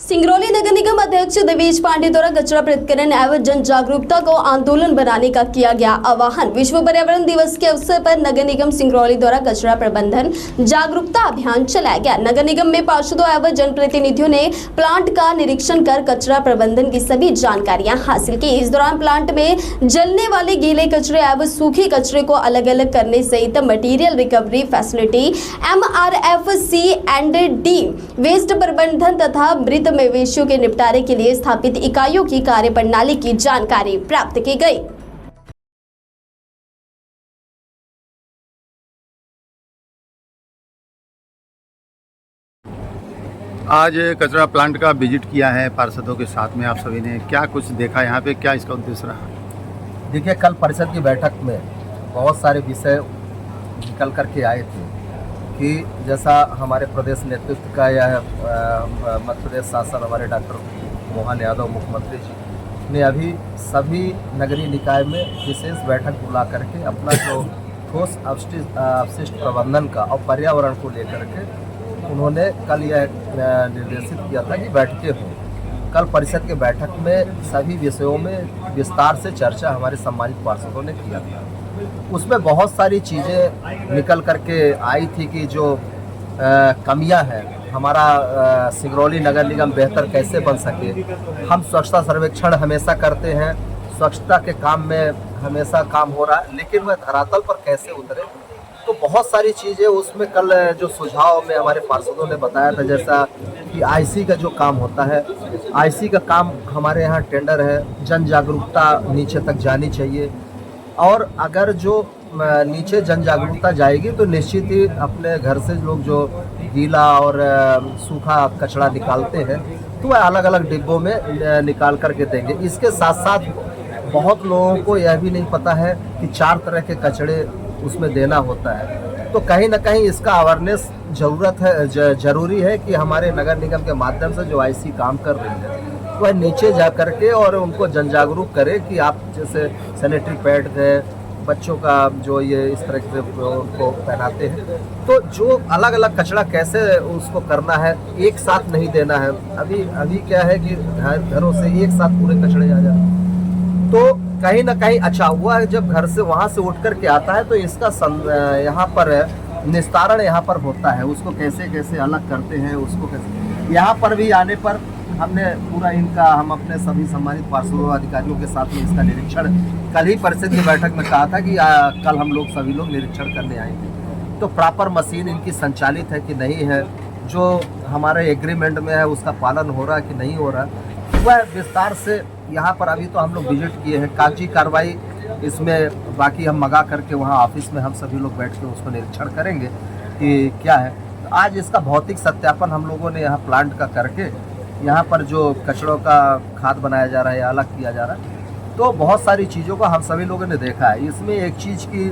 सिंगरौली नगर निगम अध्यक्ष देवेश पांडे द्वारा कचरा पृथक्करण एवं जन जागरूकता को आंदोलन बनाने का किया गया आह्वान। विश्व पर्यावरण दिवस के अवसर पर नगर निगम सिंगरौली द्वारा कचरा प्रबंधन जागरूकता अभियान चलाया गया। नगर निगम में पार्षदों एवं जनप्रतिनिधियों ने प्लांट का निरीक्षण कर कचरा प्रबंधन की सभी जानकारियां हासिल की। इस दौरान प्लांट में जलने वाले गीले कचरे एवं सूखे कचरे को अलग अलग करने सहित material recovery facility, MRFC&D, waste प्रबंधन तथा मृत मवेशियों के निपटारे के लिए स्थापित इकाइयों की कार्यप्रणाली की जानकारी प्राप्त की गई। आज कचरा प्लांट का विजिट किया है पार्षदों के साथ में। आप सभी ने क्या कुछ देखा यहाँ पे, क्या इसका उद्देश्य रहा? देखिए, कल परिषद की बैठक में बहुत सारे विषय निकल करके आए थे कि जैसा हमारे प्रदेश नेतृत्व का यह मध्य प्रदेश शासन हमारे डॉक्टर मोहन यादव मुख्यमंत्री जी ने अभी सभी नगरीय निकाय में विशेष बैठक बुला करके अपना जो ठोस अपशिष्ट प्रबंधन का और पर्यावरण को लेकर के उन्होंने कल यह निर्देशित किया था कि बैठकें हों। कल परिषद के बैठक में सभी विषयों में विस्तार से चर्चा हमारे सम्मानित पार्षदों ने किया था। उसमें बहुत सारी चीज़ें निकल करके आई थी कि जो कमियां हैं, हमारा सिंगरौली नगर निगम बेहतर कैसे बन सके। हम स्वच्छता सर्वेक्षण हमेशा करते हैं, स्वच्छता के काम में हमेशा काम हो रहा है, लेकिन वह धरातल पर कैसे उतरे, तो बहुत सारी चीज़ें उसमें कल जो सुझाव में हमारे पार्षदों ने बताया था, जैसा कि आईसी का जो काम होता है, आईसी का काम हमारे यहाँ टेंडर है, जन जागरूकता नीचे तक जानी चाहिए। और अगर जो नीचे जन जागरूकता जाएगी तो निश्चित ही अपने घर से लोग जो गीला और सूखा कचरा निकालते हैं तो वह अलग अलग डिब्बों में निकाल करके देंगे। इसके साथ साथ बहुत लोगों को यह भी नहीं पता है कि 4 तरह के कचड़े उसमें देना होता है, तो कहीं ना कहीं इसका अवेयरनेस जरूरी है कि हमारे नगर निगम के माध्यम से जो आईसी काम कर रही है वह नीचे जा करके और उनको जन जागरूक करे कि आप जैसे सैनिटरी पैड है, बच्चों का जो ये इस तरह से उनको पहनाते हैं, तो जो अलग अलग कचरा कैसे उसको करना है, एक साथ नहीं देना है। अभी क्या है कि घरों से एक साथ पूरे कचड़े आ जाते, तो कहीं ना कहीं अच्छा हुआ है जब घर से वहाँ से उठ करके आता है तो इसका यहाँ पर निस्तारण यहाँ पर होता है। उसको कैसे कैसे अलग करते हैं, उसको कैसे यहाँ पर भी आने पर हमने पूरा हम अपने सभी सम्मानित पार्षदों अधिकारियों के साथ में इसका निरीक्षण कल ही परिषद की बैठक में कहा था कि कल हम लोग सभी लोग निरीक्षण करने आएंगे। तो प्रॉपर मशीन इनकी संचालित है कि नहीं है, जो हमारे एग्रीमेंट में है उसका पालन हो रहा है कि नहीं हो रहा है, वह विस्तार से यहाँ पर अभी तो हम लोग विजिट किए हैं। कागजी कार्रवाई इसमें बाकी हम मंगा करके वहाँ ऑफिस में हम सभी लोग बैठ के उसको निरीक्षण करेंगे कि क्या है। तो आज इसका भौतिक सत्यापन हम लोगों ने यहाँ प्लांट का करके यहाँ पर जो कचड़ों का खाद बनाया जा रहा है या अलग किया जा रहा है, तो बहुत सारी चीज़ों को हम सभी लोगों ने देखा है। इसमें एक चीज़ की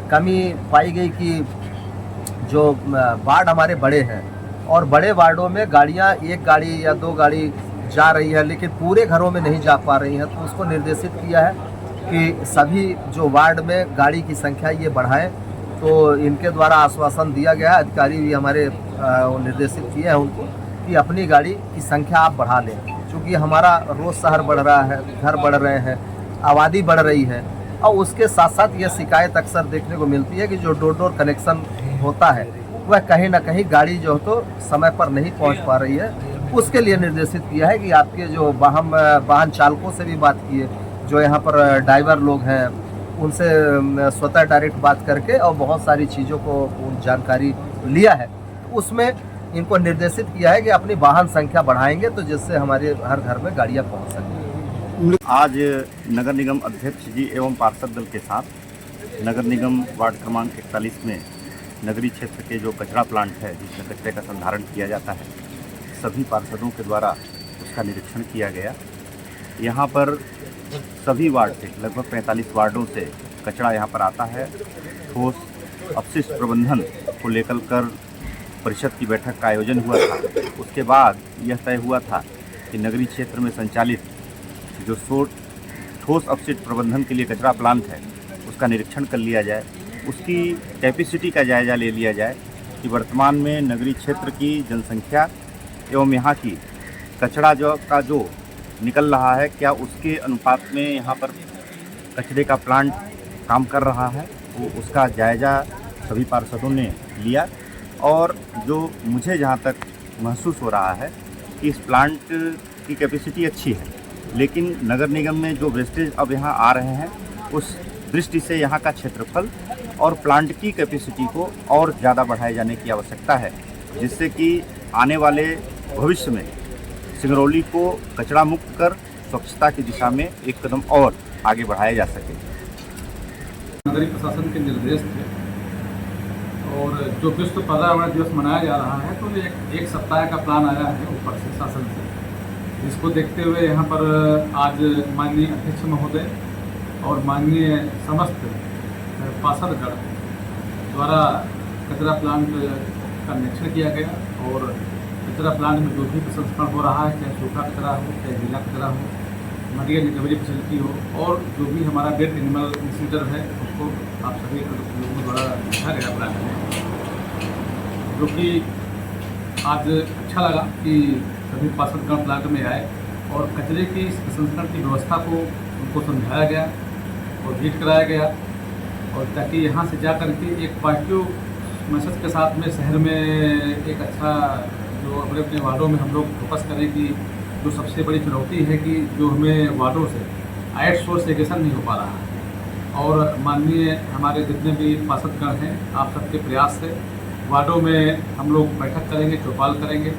कमी पाई गई कि जो वार्ड हमारे बड़े हैं और बड़े वार्डों में गाड़ियाँ, एक गाड़ी या 2 गाड़ी जा रही है लेकिन पूरे घरों में नहीं जा पा रही हैं, तो उसको निर्देशित किया है कि सभी जो वार्ड में गाड़ी की संख्या ये बढ़ाएं। तो इनके द्वारा आश्वासन दिया गया है, अधिकारी भी हमारे निर्देशित किए हैं उनको कि अपनी गाड़ी की संख्या आप बढ़ा लें, क्योंकि हमारा रोज़ शहर बढ़ रहा है, घर बढ़ रहे हैं, आबादी बढ़ रही है। और उसके साथ साथ यह शिकायत अक्सर देखने को मिलती है कि जो डोर कनेक्शन होता है वह कहीं ना कहीं गाड़ी जो तो समय पर नहीं पहुंच पा रही है। उसके लिए निर्देशित किया है कि आपके जो वाहन चालकों से भी बात किए, जो यहाँ पर ड्राइवर लोग हैं उनसे स्वतः डायरेक्ट बात करके और बहुत सारी चीज़ों को जानकारी लिया है। उसमें इनको निर्देशित किया है कि अपनी वाहन संख्या बढ़ाएंगे तो जिससे हमारे हर घर में गाड़ियाँ पहुँच सकें। आज नगर निगम अध्यक्ष जी एवं पार्षद दल के साथ नगर निगम वार्ड क्रमांक 41 में नगरीय क्षेत्र के जो कचरा प्लांट है जिसमें कचरे का संधारण किया जाता है, सभी पार्षदों के द्वारा उसका निरीक्षण किया गया। यहाँ पर सभी वार्ड से लगभग 45 वार्डों से कचरा यहाँ पर आता है। ठोस अपशिष्ट प्रबंधन को लेकर परिषद की बैठक का आयोजन हुआ था। उसके बाद यह तय हुआ था कि नगरीय क्षेत्र में संचालित जो ठोस अपशिष्ट प्रबंधन के लिए कचरा प्लांट है उसका निरीक्षण कर लिया जाए, उसकी कैपेसिटी का जायज़ा ले लिया जाए कि वर्तमान में नगरीय क्षेत्र की जनसंख्या एवं यहाँ की कचरा जो निकल रहा है, क्या उसके अनुपात में यहाँ पर कचरे का प्लांट काम कर रहा है, वो उसका जायज़ा सभी पार्षदों ने लिया। और जो मुझे जहाँ तक महसूस हो रहा है कि इस प्लांट की कैपेसिटी अच्छी है, लेकिन नगर निगम में जो वेस्टेज अब यहाँ आ रहे हैं उस दृष्टि से यहाँ का क्षेत्रफल और प्लांट की कैपेसिटी को और ज़्यादा बढ़ाए जाने की आवश्यकता है, जिससे कि आने वाले भविष्य में सिंगरौली को कचरा मुक्त कर स्वच्छता की दिशा में एक कदम और आगे बढ़ाया जा सके। नगरीय प्रशासन के निर्देश थे और जो विश्व पर्यावरण दिवस मनाया जा रहा है तो एक सप्ताह का प्लान आया है ऊपर से शासन से, जिसको देखते हुए यहाँ पर आज माननीय अध्यक्ष महोदय और माननीय समस्त पार्षदगण द्वारा कचरा प्लांट का निरीक्षण किया गया। और कचरा प्लांट में जो भी प्रसंस्करण हो रहा है, चाहे सूखा कचरा हो, चाहे गीला कचरा हो, मटेरियल रिकवरी फैसिलिटी हो, और जो भी हमारा डेड एनिमल इंसिनरेटर है उसको आप सभी लोगों द्वारा देखा गया प्लांट में, जो कि आज अच्छा लगा कि सभी पार्षदगण प्लांट में आए और कचरे की प्रसंस्करण की व्यवस्था को उनको समझाया गया और विजिट कराया गया, और ताकि यहाँ से जा कर के एक पॉजिटिव मैसेज के साथ में शहर में एक अच्छा जो अपने अपने वार्डों में हम लोग फोकस करें कि जो सबसे बड़ी चुनौती है कि जो हमें वार्डों से आउट सोर्स सेग्रेगेशन नहीं हो पा रहा है। और माननीय हमारे जितने भी पार्षदगण हैं, आप सबके प्रयास से वार्डों में हम लोग बैठक करेंगे, चौपाल करेंगे,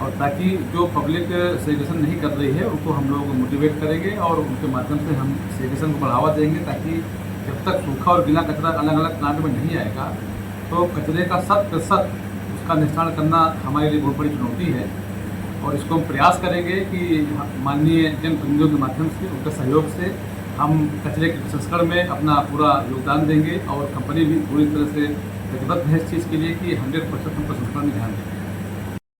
और ताकि जो पब्लिक सेग्रेगेशन नहीं कर रही है उनको हम लोग मोटिवेट करेंगे और उनके माध्यम से हम सेग्रेगेशन को बढ़ावा देंगे, ताकि जब तक सूखा और गीला कचरा अलग अलग प्लांट में नहीं आएगा तो कचरे का 100% उसका निस्तारण करना हमारे लिए बहुत बड़ी चुनौती है। और इसको हम प्रयास करेंगे कि माननीय जनप्रतिनिधियों के माध्यम से, उनके सहयोग से हम कचरे के प्रसंस्करण में अपना पूरा योगदान देंगे, और कंपनी भी पूरी तरह से प्रतिबद्ध है इस चीज़ के लिए कि 100% हम प्रसंस्करण में ध्यान देंगे।